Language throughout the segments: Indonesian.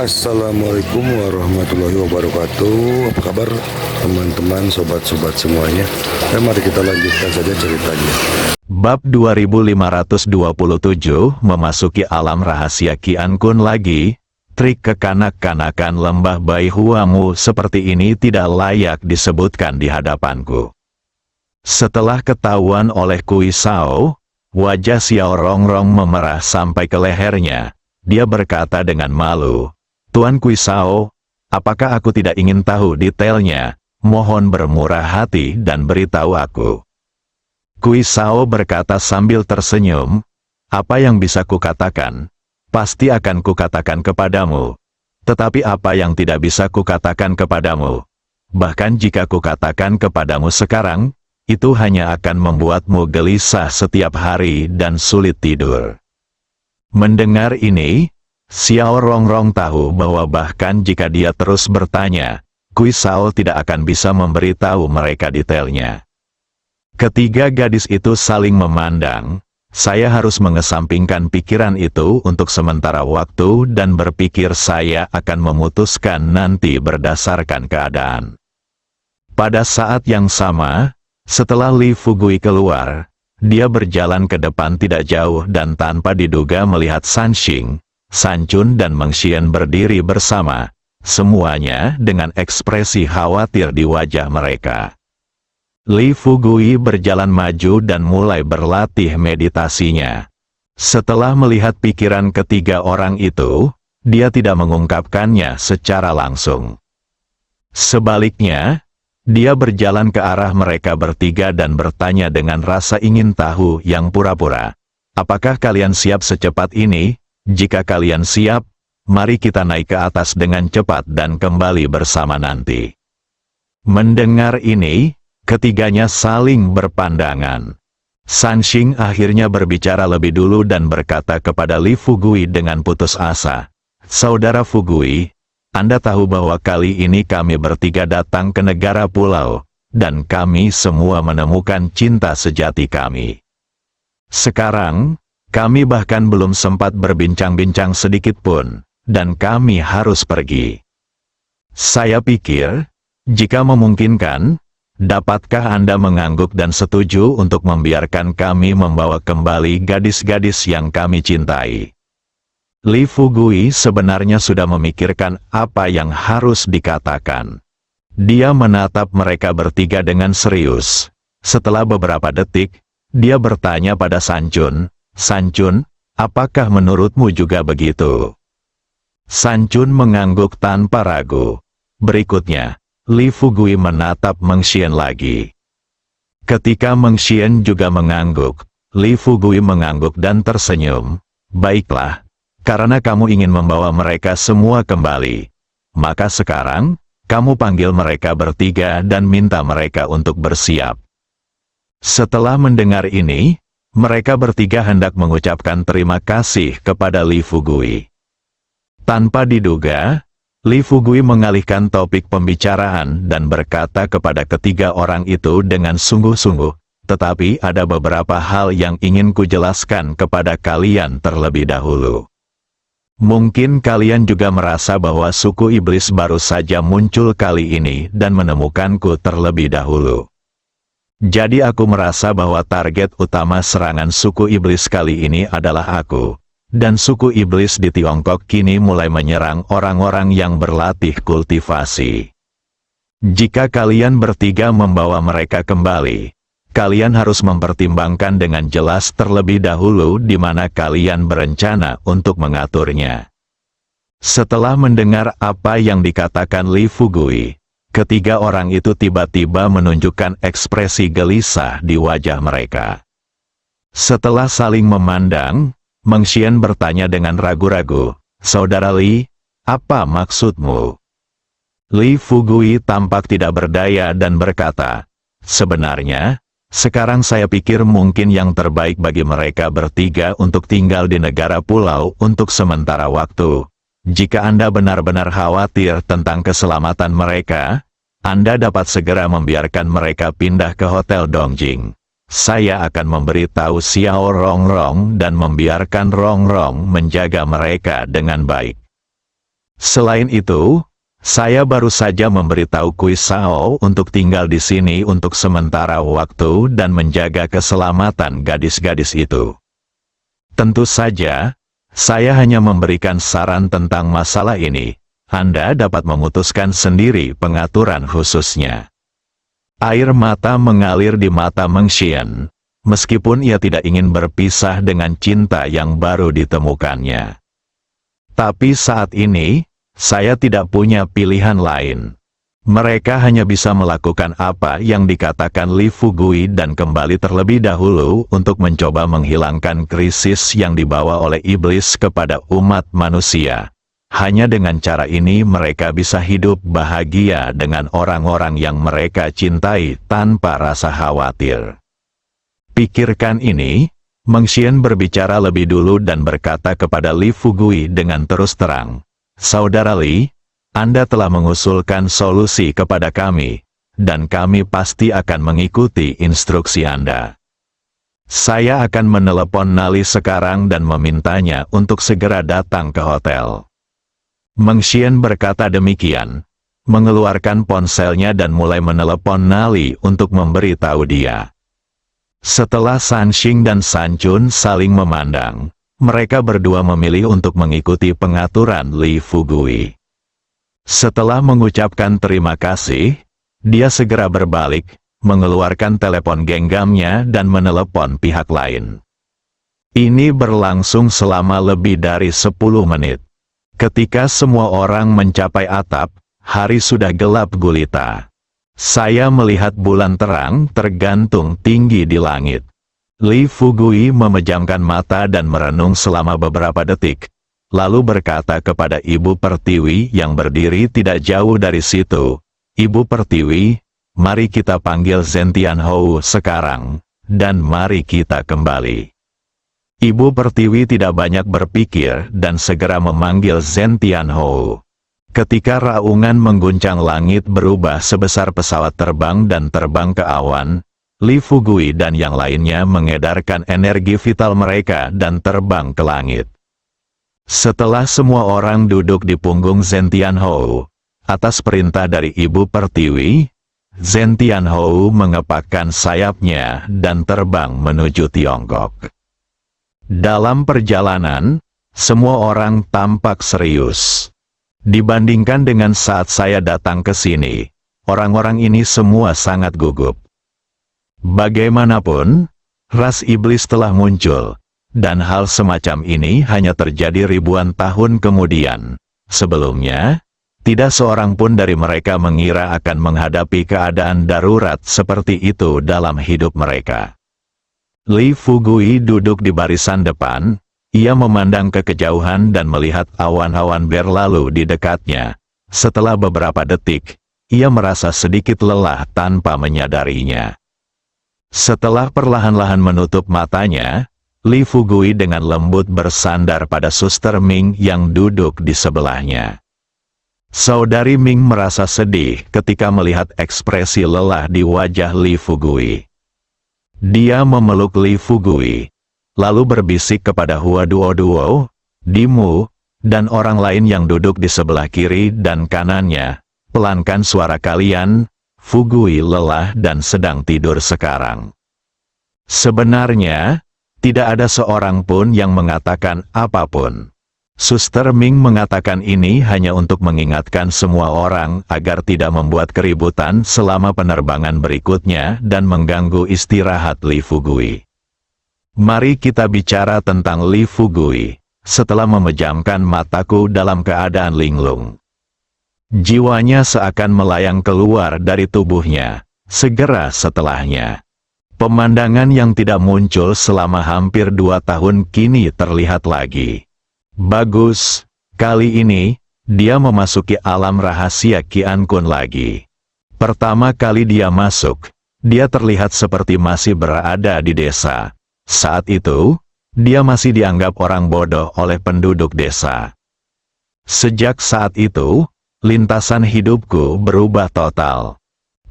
Assalamualaikum warahmatullahi wabarakatuh. Apa kabar teman-teman, sobat-sobat semuanya? Mari kita lanjutkan saja ceritanya. Bab 2527 memasuki alam rahasia Qian Kun lagi. Trik kekanak-kanakan lembah Bai Huamu seperti ini tidak layak disebutkan di hadapanku. Setelah ketahuan oleh Kui Sao, wajah Xiao Rongrong memerah sampai ke lehernya. Dia berkata dengan malu, "Tuan Kui Sao, apakah aku tidak ingin tahu detailnya? Mohon bermurah hati dan beritahu aku." Kui Sao berkata sambil tersenyum, "Apa yang bisa kukatakan? Pasti akan kukatakan kepadamu. Tetapi apa yang tidak bisa kukatakan kepadamu? Bahkan jika kukatakan kepadamu sekarang, itu hanya akan membuatmu gelisah setiap hari dan sulit tidur." Mendengar ini, Xiao Rongrong tahu bahwa bahkan jika dia terus bertanya, Kui Sao tidak akan bisa memberitahu mereka detailnya. Ketiga gadis itu saling memandang. Saya harus mengesampingkan pikiran itu untuk sementara waktu dan berpikir saya akan memutuskan nanti berdasarkan keadaan. Pada saat yang sama, setelah Li Fugui keluar, dia berjalan ke depan tidak jauh dan tanpa diduga melihat San Xing, San Chun dan Meng Xian berdiri bersama, semuanya dengan ekspresi khawatir di wajah mereka. Li Fugui berjalan maju dan mulai berlatih meditasinya. Setelah melihat pikiran ketiga orang itu, dia tidak mengungkapkannya secara langsung. Sebaliknya, dia berjalan ke arah mereka bertiga dan bertanya dengan rasa ingin tahu yang pura-pura. "Apakah kalian siap secepat ini? Jika kalian siap, mari kita naik ke atas dengan cepat dan kembali bersama nanti." Mendengar ini, ketiganya saling berpandangan. San Xing akhirnya berbicara lebih dulu dan berkata kepada Li Fugui dengan putus asa, "Saudara Fugui, Anda tahu bahwa kali ini kami bertiga datang ke negara pulau, dan kami semua menemukan cinta sejati kami. Sekarang, kami bahkan belum sempat berbincang-bincang sedikit pun, dan kami harus pergi. Saya pikir, jika memungkinkan, dapatkah Anda mengangguk dan setuju untuk membiarkan kami membawa kembali gadis-gadis yang kami cintai?" Li Fugui sebenarnya sudah memikirkan apa yang harus dikatakan. Dia menatap mereka bertiga dengan serius. Setelah beberapa detik, dia bertanya pada San Chun, "San Chun, apakah menurutmu juga begitu?" San Chun mengangguk tanpa ragu. Berikutnya, Li Fugui menatap Meng Xian lagi. Ketika Meng Xian juga mengangguk, Li Fugui mengangguk dan tersenyum. "Baiklah. Karena kamu ingin membawa mereka semua kembali, maka sekarang, kamu panggil mereka bertiga dan minta mereka untuk bersiap." Setelah mendengar ini, mereka bertiga hendak mengucapkan terima kasih kepada Li Fugui. Tanpa diduga, Li Fugui mengalihkan topik pembicaraan dan berkata kepada ketiga orang itu dengan sungguh-sungguh, "Tetapi ada beberapa hal yang ingin kujelaskan kepada kalian terlebih dahulu. Mungkin kalian juga merasa bahwa suku iblis baru saja muncul kali ini dan menemukanku terlebih dahulu. Jadi aku merasa bahwa target utama serangan suku iblis kali ini adalah aku, dan suku iblis di Tiongkok kini mulai menyerang orang-orang yang berlatih kultivasi. Jika kalian bertiga membawa mereka kembali, kalian harus mempertimbangkan dengan jelas terlebih dahulu di mana kalian berencana untuk mengaturnya." Setelah mendengar apa yang dikatakan Li Fugui, ketiga orang itu tiba-tiba menunjukkan ekspresi gelisah di wajah mereka. Setelah saling memandang, Meng Xian bertanya dengan ragu-ragu, "Saudara Li, apa maksudmu?" Li Fugui tampak tidak berdaya dan berkata, "Sebenarnya, sekarang saya pikir mungkin yang terbaik bagi mereka bertiga untuk tinggal di negara pulau untuk sementara waktu. Jika Anda benar-benar khawatir tentang keselamatan mereka, Anda dapat segera membiarkan mereka pindah ke Hotel Dongjing. Saya akan memberitahu Xiao Rongrong dan membiarkan Rongrong menjaga mereka dengan baik." Selain itu, saya baru saja memberitahu Kui Sao untuk tinggal di sini untuk sementara waktu dan menjaga keselamatan gadis-gadis itu. Tentu saja, saya hanya memberikan saran tentang masalah ini. Anda dapat memutuskan sendiri pengaturan khususnya. Air mata mengalir di mata Meng Xian, meskipun ia tidak ingin berpisah dengan cinta yang baru ditemukannya. Tapi saat ini, saya tidak punya pilihan lain. Mereka hanya bisa melakukan apa yang dikatakan Li Fugui dan kembali terlebih dahulu untuk mencoba menghilangkan krisis yang dibawa oleh iblis kepada umat manusia. Hanya dengan cara ini mereka bisa hidup bahagia dengan orang-orang yang mereka cintai tanpa rasa khawatir. Pikirkan ini, Meng Xian berbicara lebih dulu dan berkata kepada Li Fugui dengan terus terang. Saudara Li, Anda telah mengusulkan solusi kepada kami, dan kami pasti akan mengikuti instruksi Anda. Saya akan menelepon Nali sekarang dan memintanya untuk segera datang ke hotel. Meng Xian berkata demikian, mengeluarkan ponselnya dan mulai menelepon Nali untuk memberitahu dia. Setelah San Xing dan San Chun saling memandang, mereka berdua memilih untuk mengikuti pengaturan Li Fugui. Setelah mengucapkan terima kasih, dia segera berbalik, mengeluarkan telepon genggamnya dan menelepon pihak lain. Ini berlangsung selama lebih dari 10 menit. Ketika semua orang mencapai atap, hari sudah gelap gulita. Saya melihat bulan terang tergantung tinggi di langit. Li Fugui memejamkan mata dan merenung selama beberapa detik, lalu berkata kepada Ibu Pertiwi yang berdiri tidak jauh dari situ, "Ibu Pertiwi, mari kita panggil Zhen Tianhou sekarang, dan mari kita kembali." Ibu Pertiwi tidak banyak berpikir dan segera memanggil Zhen Tianhou. Ketika raungan mengguncang langit berubah sebesar pesawat terbang dan terbang ke awan, Li Fugui dan yang lainnya mengedarkan energi vital mereka dan terbang ke langit. Setelah semua orang duduk di punggung Zhen Tianhou, atas perintah dari Ibu Pertiwi, Zhen Tianhou mengepakkan sayapnya dan terbang menuju Tiongkok. Dalam perjalanan, semua orang tampak serius. Dibandingkan dengan saat saya datang ke sini, orang-orang ini semua sangat gugup. Bagaimanapun, ras iblis telah muncul, dan hal semacam ini hanya terjadi ribuan tahun kemudian. Sebelumnya, tidak seorang pun dari mereka mengira akan menghadapi keadaan darurat seperti itu dalam hidup mereka. Li Fugui duduk di barisan depan, ia memandang ke kejauhan dan melihat awan-awan berlalu di dekatnya. Setelah beberapa detik, ia merasa sedikit lelah tanpa menyadarinya. Setelah perlahan-lahan menutup matanya, Li Fugui dengan lembut bersandar pada Suster Ming yang duduk di sebelahnya. Saudari Ming merasa sedih ketika melihat ekspresi lelah di wajah Li Fugui. Dia memeluk Li Fugui, lalu berbisik kepada Hua Duo, Dimu, dan orang lain yang duduk di sebelah kiri dan kanannya. "Pelankan suara kalian, Fugui lelah dan sedang tidur sekarang." Sebenarnya, tidak ada seorang pun yang mengatakan apapun. Suster Ming mengatakan ini hanya untuk mengingatkan semua orang agar tidak membuat keributan selama penerbangan berikutnya dan mengganggu istirahat Li Fugui. Mari kita bicara tentang Li Fugui, setelah memejamkan mataku dalam keadaan linglung. Jiwanya seakan melayang keluar dari tubuhnya, segera setelahnya. Pemandangan yang tidak muncul selama hampir 2 tahun kini terlihat lagi. Bagus, kali ini, dia memasuki alam rahasia Qian Kun lagi. Pertama kali dia masuk, dia terlihat seperti masih berada di desa. Saat itu, dia masih dianggap orang bodoh oleh penduduk desa. Sejak saat itu, lintasan hidupku berubah total.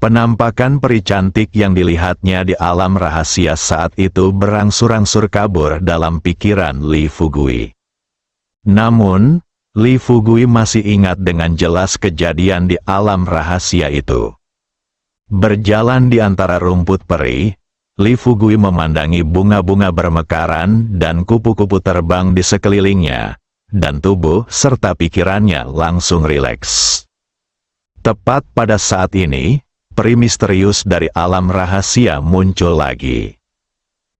Penampakan peri cantik yang dilihatnya di alam rahasia saat itu berangsur-angsur kabur dalam pikiran Li Fugui. Namun, Li Fugui masih ingat dengan jelas kejadian di alam rahasia itu. Berjalan di antara rumput peri, Li Fugui memandangi bunga-bunga bermekaran dan kupu-kupu terbang di sekelilingnya, dan tubuh serta pikirannya langsung rileks. Tepat pada saat ini, peri misterius dari alam rahasia muncul lagi.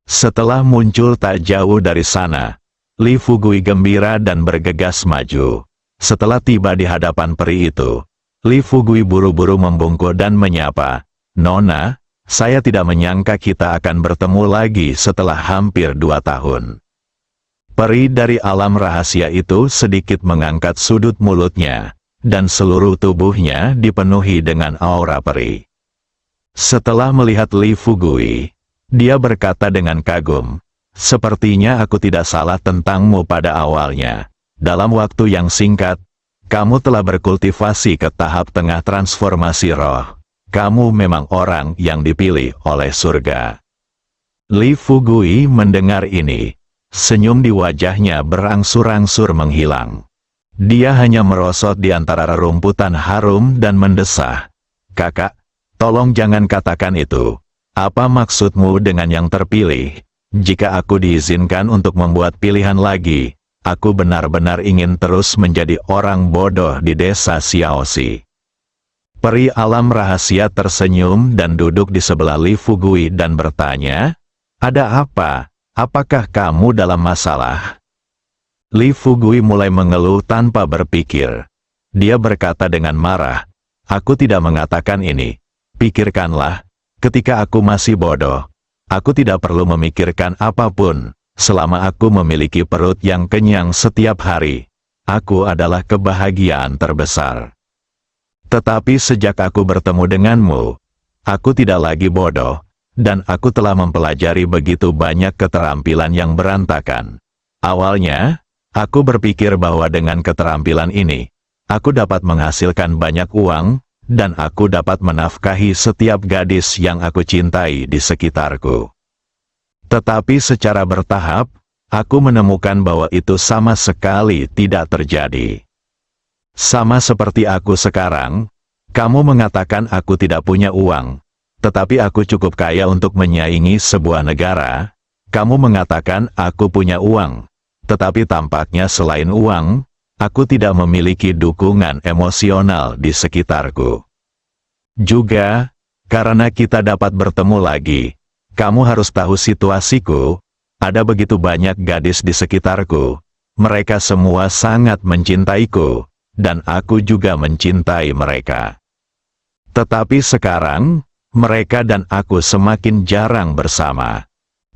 Setelah muncul tak jauh dari sana, Li Fugui gembira dan bergegas maju. Setelah tiba di hadapan peri itu, Li Fugui buru-buru membungkuk dan menyapa, "Nona, saya tidak menyangka kita akan bertemu lagi setelah hampir 2 tahun." Peri dari alam rahasia itu sedikit mengangkat sudut mulutnya, dan seluruh tubuhnya dipenuhi dengan aura peri. Setelah melihat Li Fugui, dia berkata dengan kagum, "Sepertinya aku tidak salah tentangmu pada awalnya. Dalam waktu yang singkat, kamu telah berkultivasi ke tahap tengah transformasi roh. Kamu memang orang yang dipilih oleh surga." Li Fugui mendengar ini. Senyum di wajahnya berangsur-angsur menghilang. Dia hanya merosot di antara rerumputan harum dan mendesah, "Kakak, tolong jangan katakan itu. Apa maksudmu dengan yang terpilih? Jika aku diizinkan untuk membuat pilihan lagi, aku benar-benar ingin terus menjadi orang bodoh di desa Xiaoxi." Peri alam rahasia tersenyum dan duduk di sebelah Li Fugui dan bertanya, "Ada apa? Apakah kamu dalam masalah?" Li Fugui mulai mengeluh tanpa berpikir. Dia berkata dengan marah, "Aku tidak mengatakan ini. Pikirkanlah, ketika aku masih bodoh, aku tidak perlu memikirkan apapun. Selama aku memiliki perut yang kenyang setiap hari, aku adalah kebahagiaan terbesar. Tetapi sejak aku bertemu denganmu, aku tidak lagi bodoh, dan aku telah mempelajari begitu banyak keterampilan yang berantakan. Awalnya, aku berpikir bahwa dengan keterampilan ini, aku dapat menghasilkan banyak uang, dan aku dapat menafkahi setiap gadis yang aku cintai di sekitarku. Tetapi secara bertahap, aku menemukan bahwa itu sama sekali tidak terjadi. Sama seperti aku sekarang, kamu mengatakan aku tidak punya uang, tetapi aku cukup kaya untuk menyaingi sebuah negara. Kamu mengatakan aku punya uang, tetapi tampaknya selain uang, aku tidak memiliki dukungan emosional di sekitarku. Juga, karena kita dapat bertemu lagi, kamu harus tahu situasiku. Ada begitu banyak gadis di sekitarku. Mereka semua sangat mencintaiku, dan aku juga mencintai mereka. Tetapi sekarang, mereka dan aku semakin jarang bersama."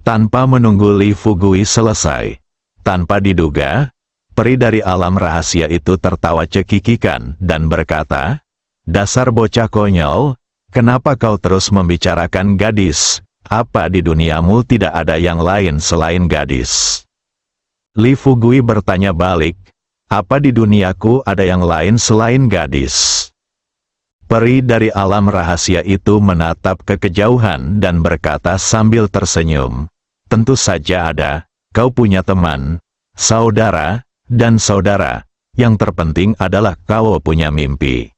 Tanpa menunggu Li Fugui selesai, tanpa diduga, peri dari alam rahasia itu tertawa cekikikan dan berkata, "Dasar bocah konyol, kenapa kau terus membicarakan gadis? Apa di duniamu tidak ada yang lain selain gadis?" Li Fugui bertanya balik, "Apa di duniaku ada yang lain selain gadis?" Peri dari alam rahasia itu menatap ke kejauhan dan berkata sambil tersenyum, "Tentu saja ada, kau punya teman, saudara, dan saudara. Yang terpenting adalah kau punya mimpi."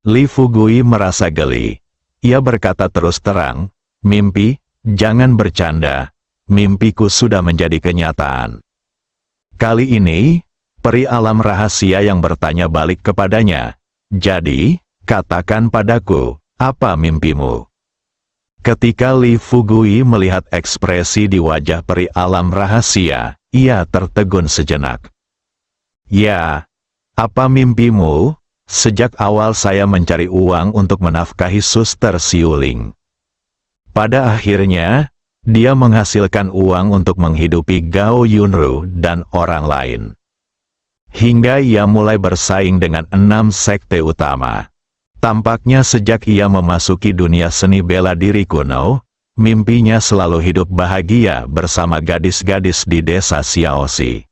Li Fugui merasa geli. Ia berkata terus terang, "Mimpi? Jangan bercanda. Mimpiku sudah menjadi kenyataan." Kali ini, peri alam rahasia yang bertanya balik kepadanya, "Jadi, katakan padaku, apa mimpimu?" Ketika Li Fugui melihat ekspresi di wajah peri alam rahasia, ia tertegun sejenak. "Ya, apa mimpimu? Sejak awal saya mencari uang untuk menafkahi Suster Siuling. Pada akhirnya, dia menghasilkan uang untuk menghidupi Gao Yunru dan orang lain. Hingga ia mulai bersaing dengan 6 sekte utama. Tampaknya sejak ia memasuki dunia seni bela diri kuno, mimpinya selalu hidup bahagia bersama gadis-gadis di desa Xiaoxi.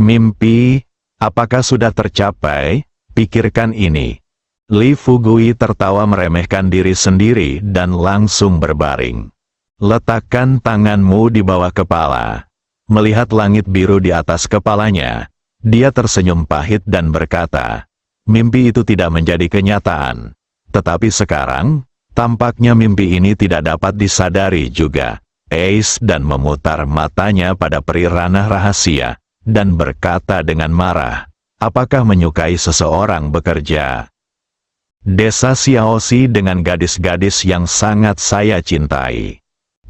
Mimpi, apakah sudah tercapai? Pikirkan ini." Li Fugui tertawa meremehkan diri sendiri dan langsung berbaring. "Letakkan tanganmu di bawah kepala." Melihat langit biru di atas kepalanya, Dia tersenyum pahit dan berkata, mimpi itu tidak menjadi kenyataan. Tetapi sekarang, tampaknya mimpi ini tidak dapat disadari juga. Ace dan memutar matanya pada peri ranah rahasia, dan berkata dengan marah, apakah menyukai seseorang bekerja? Desa Xiaoxi dengan gadis-gadis yang sangat saya cintai.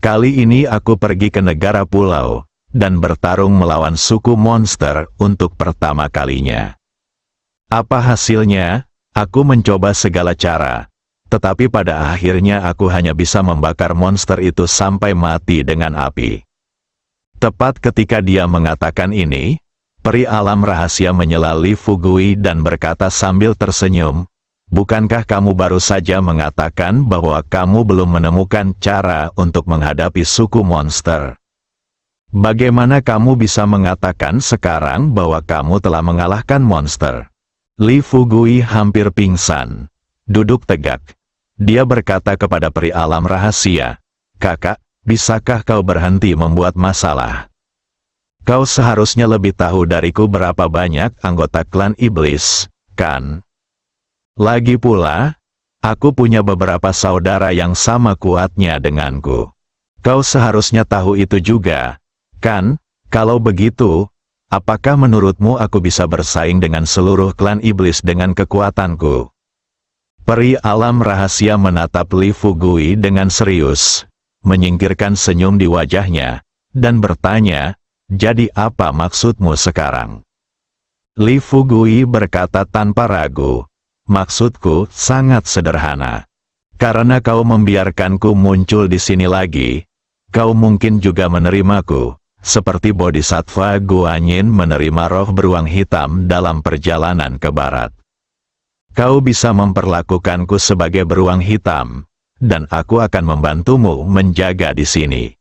Kali ini aku pergi ke negara pulau, dan bertarung melawan suku monster untuk pertama kalinya. Apa hasilnya? Aku mencoba segala cara. Tetapi pada akhirnya aku hanya bisa membakar monster itu sampai mati dengan api. Tepat ketika dia mengatakan ini, peri alam rahasia menyela Li Fugui dan berkata sambil tersenyum, bukankah kamu baru saja mengatakan bahwa kamu belum menemukan cara untuk menghadapi suku monster? Bagaimana kamu bisa mengatakan sekarang bahwa kamu telah mengalahkan monster? Li Fugui hampir pingsan. Duduk tegak. Dia berkata kepada peri alam rahasia, kakak, bisakah kau berhenti membuat masalah? Kau seharusnya lebih tahu dariku berapa banyak anggota klan iblis, kan? Lagi pula, aku punya beberapa saudara yang sama kuatnya denganku. Kau seharusnya tahu itu juga, kan? Kalau begitu, apakah menurutmu aku bisa bersaing dengan seluruh klan iblis dengan kekuatanku? Peri alam rahasia menatap Li Fugui dengan serius, menyingkirkan senyum di wajahnya, dan bertanya, jadi apa maksudmu sekarang? Li Fugui berkata tanpa ragu, maksudku sangat sederhana. Karena kau membiarkanku muncul di sini lagi, kau mungkin juga menerimaku, seperti Bodhisattva Guanyin menerima roh beruang hitam dalam perjalanan ke barat. Kau bisa memperlakukanku sebagai beruang hitam, dan aku akan membantumu menjaga di sini.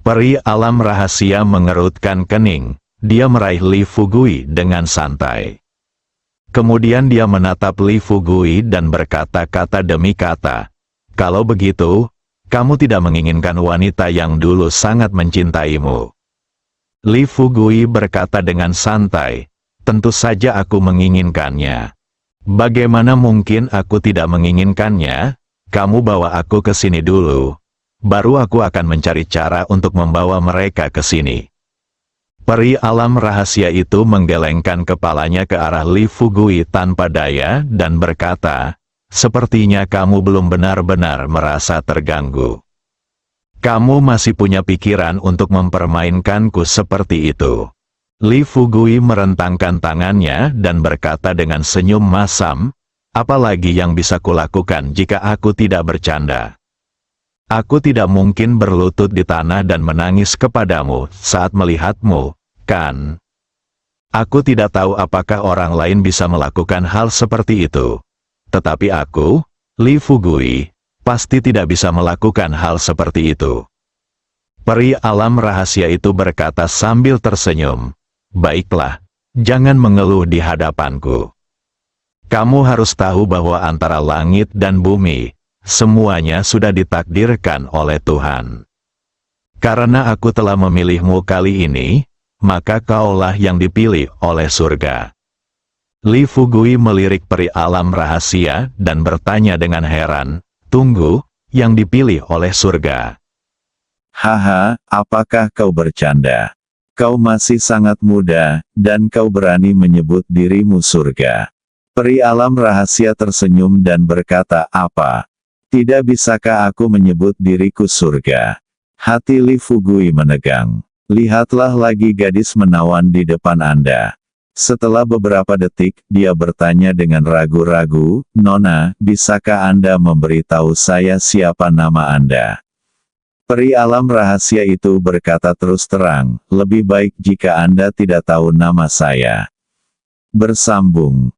Peri alam rahasia mengerutkan kening, dia meraih Li Fugui dengan santai. Kemudian dia menatap Li Fugui dan berkata kata demi kata, kalau begitu, kamu tidak menginginkan wanita yang dulu sangat mencintaimu. Li Fugui berkata dengan santai, tentu saja aku menginginkannya. Bagaimana mungkin aku tidak menginginkannya? Kamu bawa aku ke sini dulu. Baru aku akan mencari cara untuk membawa mereka ke sini. Peri alam rahasia itu menggelengkan kepalanya ke arah Li Fugui tanpa daya dan berkata, sepertinya kamu belum benar-benar merasa terganggu. Kamu masih punya pikiran untuk mempermainkanku seperti itu. Li Fugui merentangkan tangannya dan berkata dengan senyum masam, apalagi yang bisa kulakukan jika aku tidak bercanda? Aku tidak mungkin berlutut di tanah dan menangis kepadamu saat melihatmu, kan? Aku tidak tahu apakah orang lain bisa melakukan hal seperti itu. Tetapi aku, Li Fugui, pasti tidak bisa melakukan hal seperti itu. Peri alam rahasia itu berkata sambil tersenyum, baiklah, jangan mengeluh di hadapanku. Kamu harus tahu bahwa antara langit dan bumi, semuanya sudah ditakdirkan oleh Tuhan. Karena aku telah memilihmu kali ini, maka kaulah yang dipilih oleh surga. Li Fugui melirik peri alam rahasia dan bertanya dengan heran, tunggu, yang dipilih oleh surga? Haha, apakah kau bercanda? Kau masih sangat muda, dan kau berani menyebut dirimu surga. Peri alam rahasia tersenyum dan berkata, apa? Tidak bisakah aku menyebut diriku surga? Hati Li Fugui menegang. Lihatlah lagi gadis menawan di depan Anda. Setelah beberapa detik, dia bertanya dengan ragu-ragu, Nona, bisakah Anda memberitahu saya siapa nama Anda? Peri alam rahasia itu berkata terus terang, lebih baik jika Anda tidak tahu nama saya. Bersambung.